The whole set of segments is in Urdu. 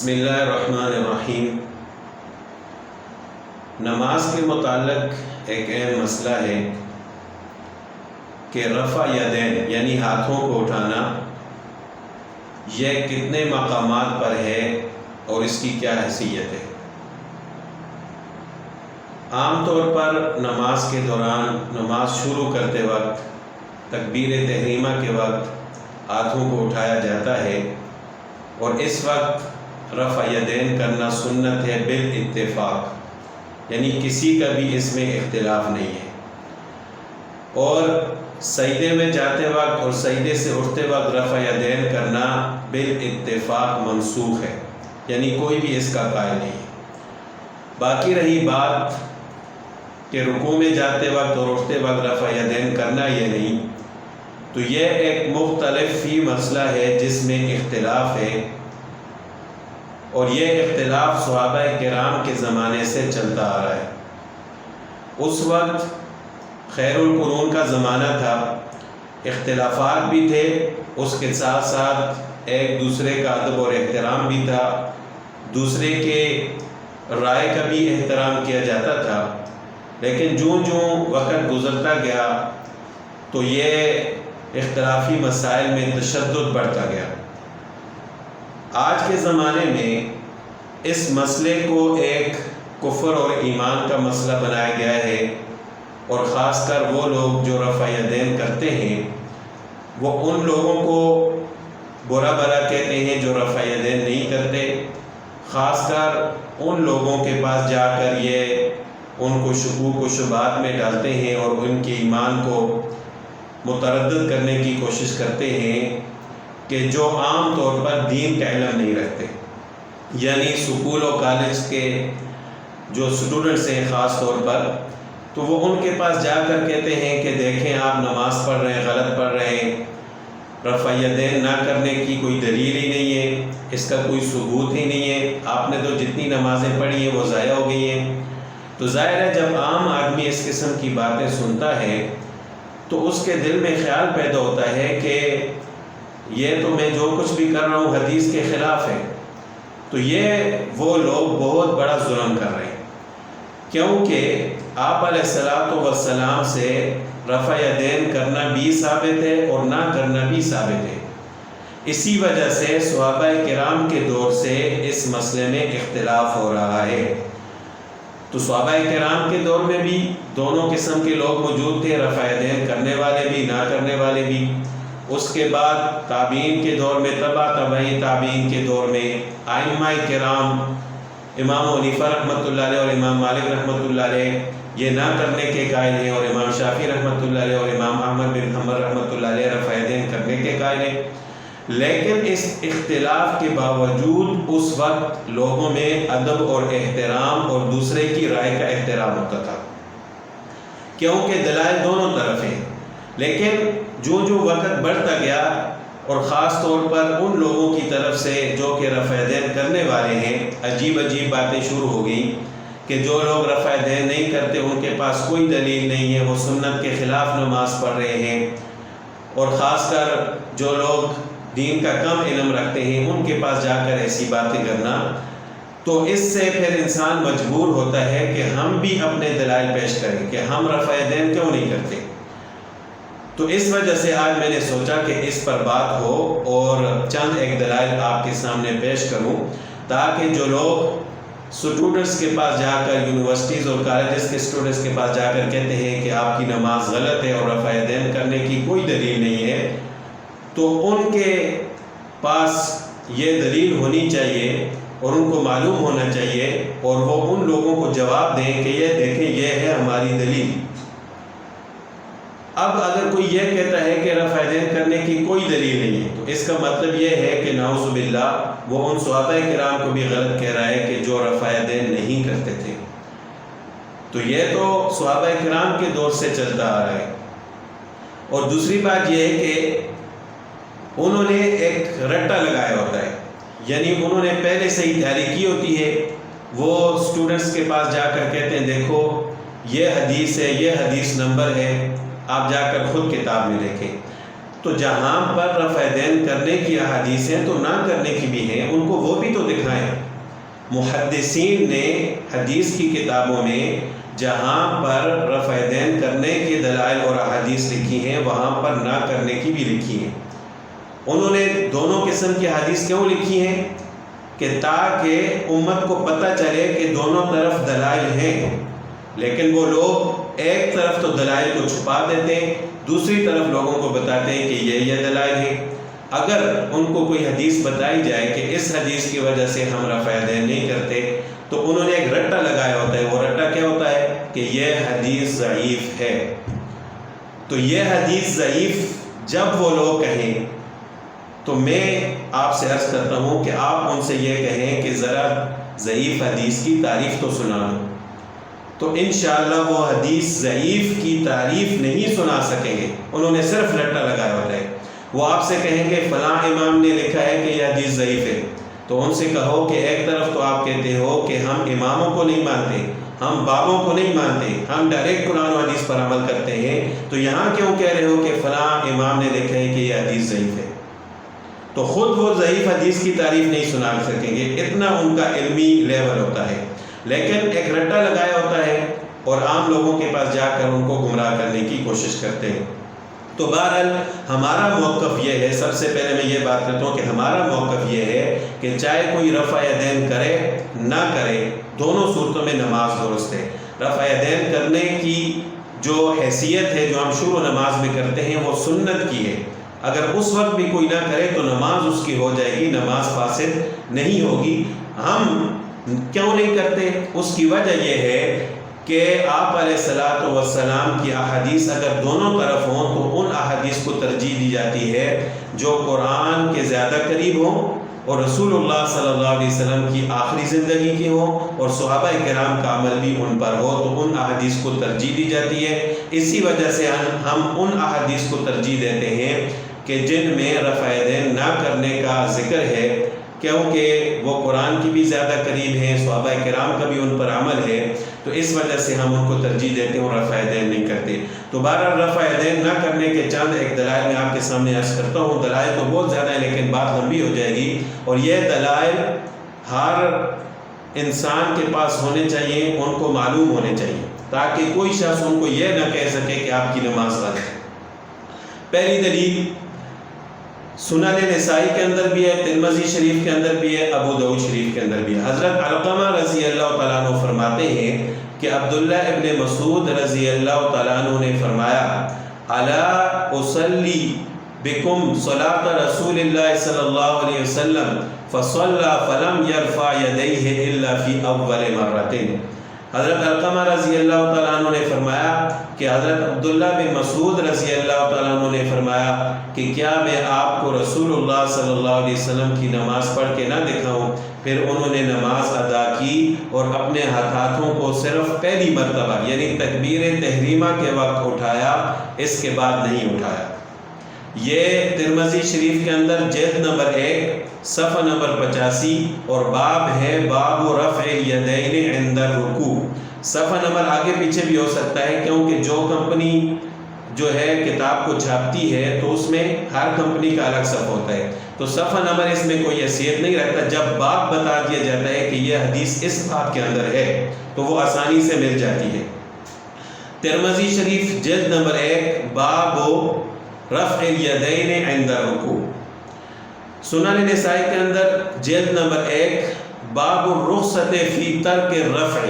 بسم اللہ الرحمن الرحیم۔ نماز کے متعلق ایک اہم مسئلہ ہے کہ رفع یدین یعنی ہاتھوں کو اٹھانا یہ کتنے مقامات پر ہے اور اس کی کیا حیثیت ہے۔ عام طور پر نماز کے دوران نماز شروع کرتے وقت تکبیر تحریمہ کے وقت ہاتھوں کو اٹھایا جاتا ہے اور اس وقت رفع یدین کرنا سنت ہے بالاتفاق، یعنی کسی کا بھی اس میں اختلاف نہیں ہے۔ اور سجدے میں جاتے وقت اور سجدے سے اٹھتے وقت رفع یدین کرنا بالاتفاق منسوخ ہے، یعنی کوئی بھی اس کا قائل نہیں ہے۔ باقی رہی بات کہ رکوع میں جاتے وقت اور اٹھتے وقت رفع یدین کرنا یہ نہیں، تو یہ ایک مختلف فی مسئلہ ہے جس میں اختلاف ہے، اور یہ اختلاف صحابہ کرام کے زمانے سے چلتا آ رہا ہے۔ اس وقت خیر القرون کا زمانہ تھا، اختلافات بھی تھے، اس کے ساتھ ساتھ ایک دوسرے کا ادب اور احترام بھی تھا، دوسرے کے رائے کا بھی احترام کیا جاتا تھا۔ لیکن جوں وقت گزرتا گیا تو یہ اختلافی مسائل میں تشدد بڑھتا گیا۔ آج کے زمانے میں اس مسئلے کو ایک کفر اور ایمان کا مسئلہ بنایا گیا ہے، اور خاص کر وہ لوگ جو رفع یدین کرتے ہیں وہ ان لوگوں کو برا بھلا کہتے ہیں جو رفع یدین نہیں کرتے، خاص کر ان لوگوں کے پاس جا کر یہ ان کو شکوک و شبہات میں ڈالتے ہیں اور ان کے ایمان کو متردد کرنے کی کوشش کرتے ہیں کہ جو عام طور پر دین کا علم نہیں رکھتے، یعنی سکول و کالج کے جو اسٹوڈنٹس ہیں خاص طور پر، تو وہ ان کے پاس جا کر کہتے ہیں کہ دیکھیں آپ نماز پڑھ رہے ہیں، غلط پڑھ رہے ہیں، رفع یدین نہ کرنے کی کوئی دلیل ہی نہیں ہے، اس کا کوئی ثبوت ہی نہیں ہے، آپ نے تو جتنی نمازیں پڑھی ہیں وہ ضائع ہو گئی ہیں۔ تو ظاہر ہے جب عام آدمی اس قسم کی باتیں سنتا ہے تو اس کے دل میں خیال پیدا ہوتا ہے کہ یہ تو میں جو کچھ بھی کر رہا ہوں حدیث کے خلاف ہے، تو یہ وہ لوگ بہت بڑا ظلم کر رہے ہیں، کیونکہ آپ علیہ الصلوۃ والسلام سے رفع یدین کرنا بھی ثابت ہے اور نہ کرنا بھی ثابت ہے۔ اسی وجہ سے صحابہ کرام کے دور سے اس مسئلے میں اختلاف ہو رہا ہے۔ تو صحابہ کرام کے دور میں بھی دونوں قسم کے لوگ موجود تھے، رفع یدین کرنے والے بھی نہ کرنے والے بھی۔ اس کے بعد تابعین کے دور میں، تابعین کے دور میں ائمہ کرام امام حنیفہ رحمۃ اللہ علیہ اور امام مالک رحمۃ اللہ علیہ یہ نہ کرنے کے قائل ہیں، اور امام شافعی رحمۃ اللہ علیہ اور امام احمد بن حنبل رحمۃ اللہ علیہ رفع یدین کرنے کے قائل ہیں۔ لیکن اس اختلاف کے باوجود اس وقت لوگوں میں ادب اور احترام اور دوسرے کی رائے کا احترام ہوتا تھا، کیونکہ دلائل دونوں طرف ہیں۔ لیکن جو وقت بڑھتا گیا اور خاص طور پر ان لوگوں کی طرف سے جو کہ رفع یدین کرنے والے ہیں، عجیب باتیں شروع ہو گئیں کہ جو لوگ رفع یدین نہیں کرتے ان کے پاس کوئی دلیل نہیں ہے، وہ سنت کے خلاف نماز پڑھ رہے ہیں، اور خاص کر جو لوگ دین کا کم علم رکھتے ہیں ان کے پاس جا کر ایسی باتیں کرنا، تو اس سے پھر انسان مجبور ہوتا ہے کہ ہم بھی اپنے دلائل پیش کریں کہ ہم رفع یدین کیوں نہیں کرتے۔ تو اس وجہ سے آج میں نے سوچا کہ اس پر بات ہو اور چند ایک دلائل آپ کے سامنے پیش کروں، تاکہ جو لوگ اسٹوڈنٹس کے پاس جا کر، یونیورسٹیز اور کالجز کے اسٹوڈنٹس کے پاس جا کر کہتے ہیں کہ آپ کی نماز غلط ہے اور رفع یدین کرنے کی کوئی دلیل نہیں ہے، تو ان کے پاس یہ دلیل ہونی چاہیے اور ان کو معلوم ہونا چاہیے، اور وہ ان لوگوں کو جواب دیں کہ یہ دیکھیں یہ ہے ہماری دلیل۔ اب اگر کوئی یہ کہتا ہے کہ رفع یدین کرنے کی کوئی دلیل نہیں ہے، تو اس کا مطلب یہ ہے کہ نعوذ باللہ وہ ان صحابہ کرام کو بھی غلط کہہ رہا ہے کہ جو رفع یدین نہیں کرتے تھے۔ تو یہ تو صحابہ کرام کے دور سے چلتا آ رہا ہے۔ اور دوسری بات یہ ہے کہ انہوں نے ایک رٹا لگایا ہوتا ہے، یعنی انہوں نے پہلے سے ہی تیاری کی ہوتی ہے۔ وہ اسٹوڈنٹس کے پاس جا کر کہتے ہیں دیکھو یہ حدیث ہے، یہ حدیث نمبر ہے، آپ جا کر خود کتاب میں دیکھیں۔ تو جہاں پر رفع دین کرنے کی احادیث ہیں تو نہ کرنے کی بھی ہیں، ان کو وہ بھی تو دکھائیں۔ محدثین نے حدیث کی کتابوں میں جہاں پر رفع دین کرنے کے دلائل اور احادیث لکھی ہیں وہاں پر نہ کرنے کی بھی لکھی ہیں۔ انہوں نے دونوں قسم کی حدیث کیوں لکھی ہیں؟ کہ تاکہ امت کو پتہ چلے کہ دونوں طرف دلائل ہیں، لیکن وہ لوگ ایک طرف تو دلائل کو چھپا دیتے ہیں، دوسری طرف لوگوں کو بتاتے ہیں کہ یہ دلائل ہیں۔ اگر ان کو کوئی حدیث بتائی جائے کہ اس حدیث کی وجہ سے ہم رفع دین نہیں کرتے تو انہوں نے ایک رٹا لگایا ہوتا ہے۔ وہ رٹا کیا ہوتا ہے؟ کہ یہ حدیث ضعیف ہے۔ تو یہ حدیث ضعیف جب وہ لوگ کہیں تو میں آپ سے عرض کرتا ہوں کہ آپ ان سے یہ کہیں کہ ذرا ضعیف حدیث کی تعریف تو سنا دو، تو انشاءاللہ وہ حدیث ضعیف کی تعریف نہیں سنا سکیں گے، انہوں نے صرف رٹا لگایا ہوتا ہے۔ وہ آپ سے کہیں گے فلاں امام نے لکھا ہے کہ یہ حدیث ضعیف ہے، تو ان سے کہو کہ ایک طرف تو آپ کہتے ہو کہ ہم اماموں کو نہیں مانتے، ہم بابوں کو نہیں مانتے، ہم ڈائریکٹ قرآن و حدیث پر عمل کرتے ہیں، تو یہاں کیوں کہہ رہے ہو کہ فلاں امام نے لکھا ہے کہ یہ حدیث ضعیف ہے؟ تو خود وہ ضعیف حدیث کی تعریف نہیں سنا سکیں گے، اتنا ان کا علمی لیول ہوتا ہے۔ لیکن ایک رٹا لگایا ہوتا ہے اور عام لوگوں کے پاس جا کر ان کو گمراہ کرنے کی کوشش کرتے ہیں۔ تو بہرحال ہمارا موقف یہ ہے، سب سے پہلے میں یہ بات کرتا ہوں کہ ہمارا موقف یہ ہے کہ چاہے کوئی رفع دین کرے نہ کرے، دونوں صورتوں میں نماز درست ہے۔ رفع دین کرنے کی جو حیثیت ہے جو ہم شروع نماز میں کرتے ہیں وہ سنت کی ہے، اگر اس وقت بھی کوئی نہ کرے تو نماز اس کی ہو جائے گی، نماز فاسد نہیں ہوگی۔ ہم کیوں نہیں کرتے؟ اس کی وجہ یہ ہے کہ آپ علیہ الصلوۃ والسلام کی احادیث اگر دونوں طرف ہوں تو ان احادیث کو ترجیح دی جاتی ہے جو قرآن کے زیادہ قریب ہوں اور رسول اللہ صلی اللہ علیہ وسلم کی آخری زندگی کی ہوں اور صحابہ کرام کا عمل بھی ان پر ہو، تو ان احادیث کو ترجیح دی جاتی ہے۔ اسی وجہ سے ہم ان احادیث کو ترجیح دیتے ہیں کہ جن میں رفع دین نہ کرنے کا ذکر ہے، کیونکہ وہ قرآن کی بھی زیادہ قریب ہیں، صحابہ کرام کا بھی ان پر عمل ہے، تو اس وجہ سے ہم ان کو ترجیح دیتے ہیں اور رفع دین نہیں کرتے۔ تو بہرحال رفع دین نہ کرنے کے چند ایک دلائل میں آپ کے سامنے عرض کرتا ہوں۔ دلائل تو بہت زیادہ ہیں لیکن بات لمبی ہو جائے گی، اور یہ دلائل ہر انسان کے پاس ہونے چاہیے، ان کو معلوم ہونے چاہیے، تاکہ کوئی شخص ان کو یہ نہ کہہ سکے کہ آپ کی نماز غلط ہے۔ پہلی دلیل سنن نسائی کے اندر بھی ہے، ترمذی شریف کے اندر بھی ہے، ابو داؤد شریف کے اندر بھی ہے۔ حضرت علقمہ رضی اللہ تعالیٰ عنہ فرماتے ہیں کہ عبداللہ ابن مسعود رضی اللہ تعالیٰ عنہ نے فرمایا الا اصلی بکم صلاۃ رسول اللہ صلی اللہ علیہ وسلم فصلی فلم یرفع یدیہ الا فی اول مرتين۔ حضرت علقمہ رضی اللہ تعالیٰ عنہ نے فرمایا کہ حضرت عبداللہ بن مسعود رضی اللہ تعالیٰ عنہ نے فرمایا کہ کیا میں آپ کو رسول اللہ صلی اللہ علیہ وسلم کی نماز پڑھ کے نہ دکھاؤں؟ پھر انہوں نے نماز ادا کی اور اپنے ہاتھوں کو صرف پہلی مرتبہ یعنی تکبیر تحریمہ کے وقت اٹھایا، اس کے بعد نہیں اٹھایا۔ یہ ترمذی شریف کے اندر جلد نمبر 1 صفحہ نمبر 85 اور باب ہے باب رفع الیدین عند الرکوع۔ صفحہ نمبر آگے پیچھے بھی ہو سکتا ہے، کیونکہ جو کمپنی جو ہے کتاب کو چھاپتی ہے تو اس میں ہر کمپنی کا الگ صفحہ ہوتا ہے، تو صفحہ نمبر اس میں کوئی حیثیت نہیں رکھتا۔ جب باب بتا دیا جاتا ہے کہ یہ حدیث اس باب کے اندر ہے تو وہ آسانی سے مل جاتی ہے۔ ترمذی شریف جلد نمبر 1 باب رفع الیدین عند الرکوع۔ سنن نسائی کے اندر جلد نمبر 1 باب الرخصۃ فی ترک الرفع۔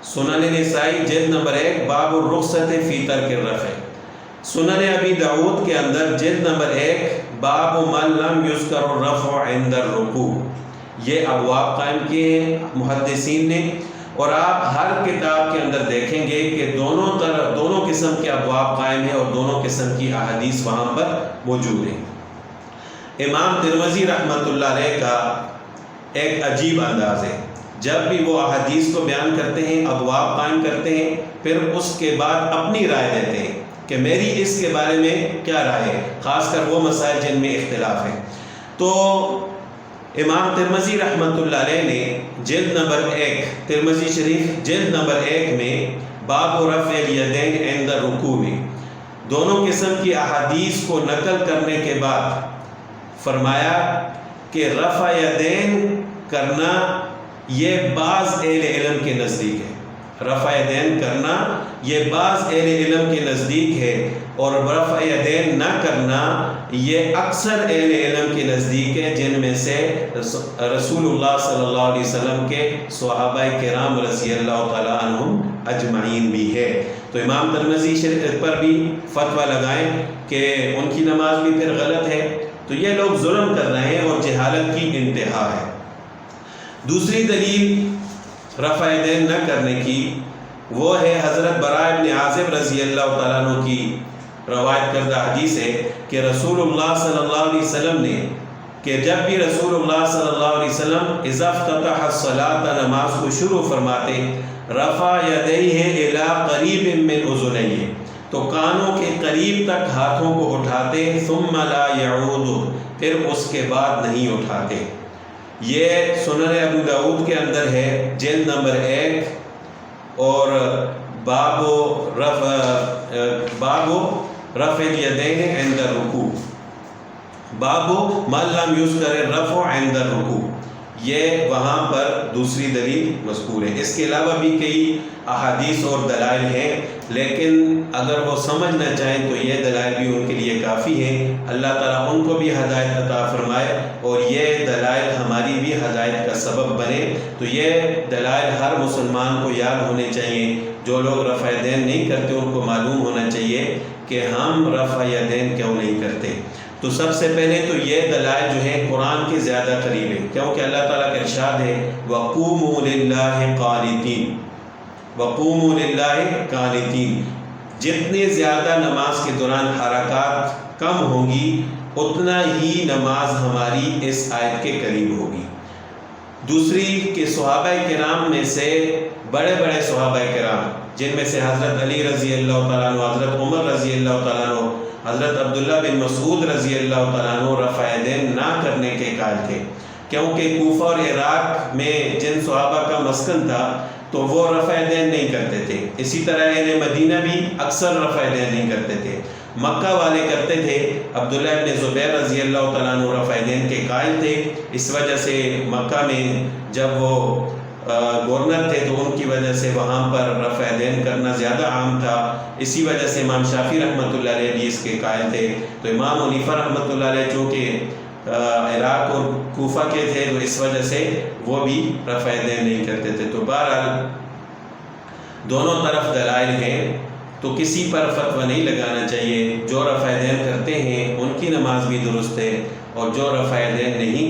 سنن نسائی جلد نمبر 1 باب الرخصۃ فی ترک الرفع۔ سنن ابی داؤد کے اندر جلد نمبر 1 باب من لم یذکر الرفع عند الرکوع۔ یہ ابواب قائم کیے ہیں محدثین نے، اور آپ ہر کتاب کے اندر دیکھیں گے کہ دونوں قسم کے ابواب قائم ہیں اور دونوں قسم کی احادیث وہاں پر موجود ہیں۔ امام ترمذی رحمۃ اللہ علیہ کا ایک عجیب انداز ہے، جب بھی وہ احادیث کو بیان کرتے ہیں، ابواب قائم کرتے ہیں، پھر اس کے بعد اپنی رائے دیتے ہیں کہ میری اس کے بارے میں کیا رائے ہے، خاص کر وہ مسائل جن میں اختلاف ہے۔ تو امام ترمذی رحمۃ اللہ علیہ نے جلد نمبر 1 ترمذی شریف جلد نمبر 1 میں باب رفع الیدین عند الرکوع میں دونوں قسم کی احادیث کو نقل کرنے کے بعد فرمایا کہ رفع یدین کرنا یہ بعض اہل علم کے نزدیک ہے، رفع یدین کرنا یہ بعض اہل علم کے نزدیک ہے، اور رفع یدین نہ کرنا یہ اکثر اہل علم کے نزدیک ہے، جن میں سے رسول اللہ صلی اللہ علیہ وسلم کے صحابہ کرام رضی اللہ تعالیٰ عنہم اجمعین بھی ہے۔ تو امام ترمذی پر بھی فتویٰ لگائیں کہ ان کی نماز بھی پھر غلط ہے، تو یہ لوگ ظلم کر رہے ہیں اور جہالت کی انتہا ہے۔ دوسری دلیل رفع یدین نہ کرنے کی وہ ہے حضرت براء ابن عازب رضی اللہ تعالیٰ عنہ کی روایت کردہ حدیث ہے کہ رسول اللہ صلی اللہ علیہ وسلم نے کہ جب بھی رسول اللہ صلی اللہ علیہ وسلم اذا افتتح الصلاۃ نماز کو شروع فرماتے رفع یدیہ الی قریب من اذنیہ تو کانوں کے قریب تک ہاتھوں کو اٹھاتے، ثم لا یعود پھر اس کے بعد نہیں اٹھاتے۔ یہ سنن ابو داؤد کے اندر ہے، جلد نمبر 1 اور باب رفع الیدین عند الرکوع، باب من لم یذکر الرفع عند الرکوع، یہ وہاں پر دوسری دلیل مذکور ہے۔ اس کے علاوہ بھی کئی احادیث اور دلائل ہیں، لیکن اگر وہ سمجھنا چاہیں تو یہ دلائل بھی ان کے لیے کافی ہیں۔ اللہ تعالیٰ ان کو بھی ہدایت عطا فرمائے اور یہ دلائل ہماری بھی ہدایت کا سبب بنے۔ تو یہ دلائل ہر مسلمان کو یاد ہونے چاہیے، جو لوگ رفع یدین نہیں کرتے ان کو معلوم ہونا چاہیے کہ ہم رفع یدین کیوں نہیں کرتے۔ تو سب سے پہلے تو یہ دلائل جو ہیں قرآن کے زیادہ قریب ہے، کیونکہ اللہ تعالیٰ کا ارشاد ہے وَقُومُوا لِلَّهِ قَانِتِينَ، وَقُومُوا لِلَّهِ قَانِتِينَ، جتنے زیادہ نماز کے دوران حرکات کم ہوں گی اتنا ہی نماز ہماری اس آیت کے قریب ہوگی۔ دوسری کہ صحابہ کرام میں سے بڑے بڑے صحابہ کرام، جن میں سے حضرت علی رضی اللہ تعالیٰ عنہ، حضرت عمر رضی اللہ تعالیٰ عنہ، حضرت عبداللہ بن مسعود رضی اللہ تعالیٰ عنہ رفع یدین نہ کرنے کے قائل تھے، کیونکہ کوفہ اور عراق میں جن صحابہ کا مسکن تھا تو وہ رفع یدین نہیں کرتے تھے۔ اسی طرح اہل مدینہ بھی اکثر رفع یدین نہیں کرتے تھے، مکہ والے کرتے تھے۔ عبداللہ بن زبیر رضی اللہ تعالیٰ عنہ رفع یدین کے قائل تھے، اس وجہ سے مکہ میں جب وہ گورنر تھے تو ان کی وجہ سے وہاں پر رفع یدین کرنا زیادہ عام تھا۔ اسی وجہ سے امام شافعی رحمۃ اللہ علیہ بھی اس کے قائل تھے۔ تو امام حنیفہ رحمۃ اللہ علیہ چونکہ عراق اور کوفہ کے تھے تو اس وجہ سے وہ بھی رفع یدین نہیں کرتے تھے۔ تو بہرحال دونوں طرف دلائل ہیں، تو کسی پر فتویٰ نہیں لگانا چاہیے۔ جو رفع یدین کرتے ہیں ان کی نماز بھی درست ہے، اور جو رفع یدین نہیں